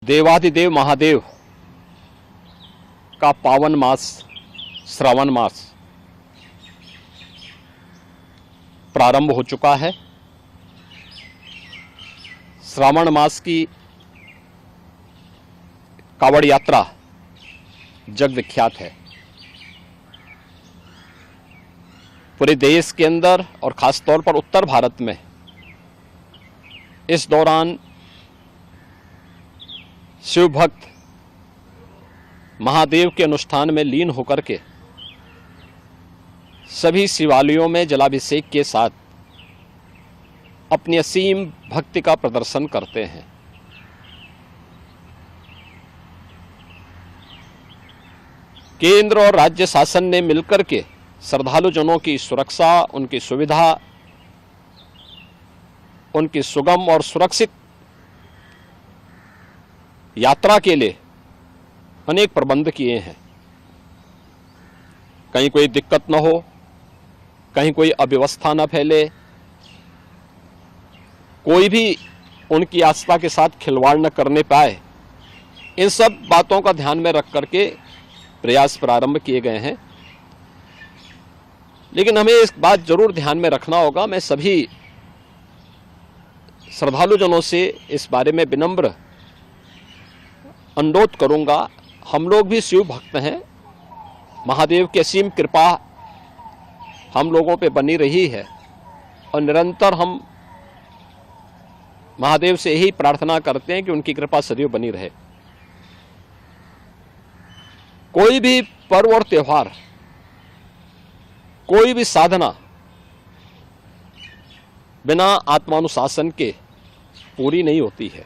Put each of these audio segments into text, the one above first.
देवाधिदेव महादेव का पावन मास श्रावण मास प्रारंभ हो चुका है। श्रावण मास की कावड़ यात्रा जग विख्यात है। पूरे देश के अंदर और खास तौर पर उत्तर भारत में इस दौरान शिव भक्त महादेव के अनुष्ठान में लीन होकर के सभी शिवालयों में जलाभिषेक के साथ अपनी असीम भक्ति का प्रदर्शन करते हैं। केंद्र और राज्य शासन ने मिलकर के श्रद्धालुजनों की सुरक्षा, उनकी सुविधा, उनकी सुगम और सुरक्षित यात्रा के लिए अनेक प्रबंध किए हैं। कहीं कोई दिक्कत न हो, कहीं कोई अव्यवस्था न फैले, कोई भी उनकी आस्था के साथ खिलवाड़ न करने पाए, इन सब बातों का ध्यान में रख करके प्रयास प्रारंभ किए गए हैं। लेकिन हमें इस बात जरूर ध्यान में रखना होगा, मैं सभी श्रद्धालुजनों से इस बारे में विनम्र अनुरोध करूंगा। हम लोग भी शिव भक्त हैं, महादेव की असीम कृपा हम लोगों पे बनी रही है और निरंतर हम महादेव से यही प्रार्थना करते हैं कि उनकी कृपा सदैव बनी रहे। कोई भी पर्व और त्योहार, कोई भी साधना बिना आत्मानुशासन के पूरी नहीं होती है।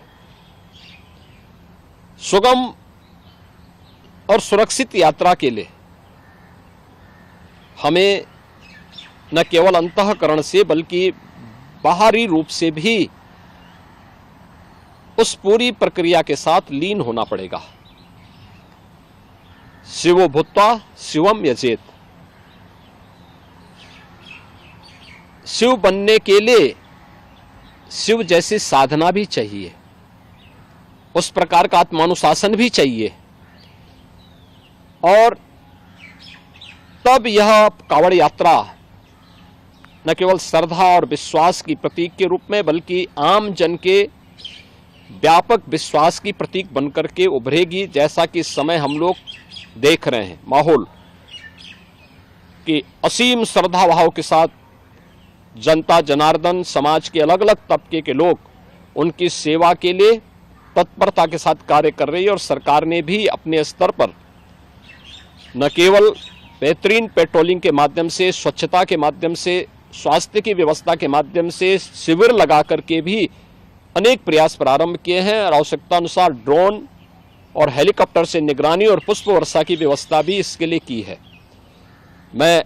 सुगम और सुरक्षित यात्रा के लिए हमें न केवल अंतःकरण से बल्कि बाहरी रूप से भी उस पूरी प्रक्रिया के साथ लीन होना पड़ेगा। शिवो भूत्वा शिवम यजेत। शिव बनने के लिए शिव जैसी साधना भी चाहिए, उस प्रकार का आत्मानुशासन भी चाहिए, और तब यह कावड़ यात्रा न केवल श्रद्धा और विश्वास की प्रतीक के रूप में बल्कि आम जन के व्यापक विश्वास की प्रतीक बनकर के उभरेगी। जैसा कि इस समय हम लोग देख रहे हैं माहौल कि असीम श्रद्धा भाव के साथ जनता जनार्दन, समाज के अलग अलग तबके के लोग उनकी सेवा के लिए तत्परता के साथ कार्य कर रही है। और सरकार ने भी अपने स्तर पर न केवल बेहतरीन पेट्रोलिंग के माध्यम से, स्वच्छता के माध्यम से, स्वास्थ्य की व्यवस्था के माध्यम से शिविर लगा करके भी अनेक प्रयास प्रारंभ किए हैं और आवश्यकता अनुसार ड्रोन और हेलीकॉप्टर से निगरानी और पुष्प वर्षा की व्यवस्था भी इसके लिए की है। मैं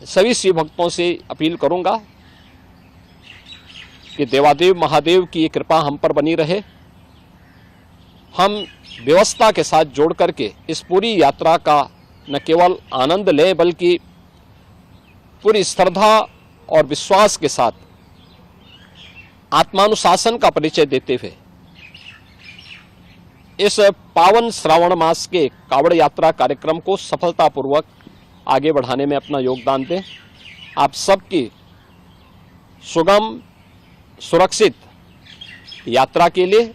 सभी शिव भक्तों से अपील करूंगा कि देवादेव महादेव की ये कृपा हम पर बनी रहे। हम व्यवस्था के साथ जोड़ करके इस पूरी यात्रा का न केवल आनंद लें बल्कि पूरी श्रद्धा और विश्वास के साथ आत्मानुशासन का परिचय देते हुए इस पावन श्रावण मास के कावड़ यात्रा कार्यक्रम को सफलतापूर्वक आगे बढ़ाने में अपना योगदान दें। आप सबकी सुगम सुरक्षित यात्रा के लिए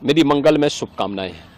मेरी मंगलमय शुभकामनाएं हैं।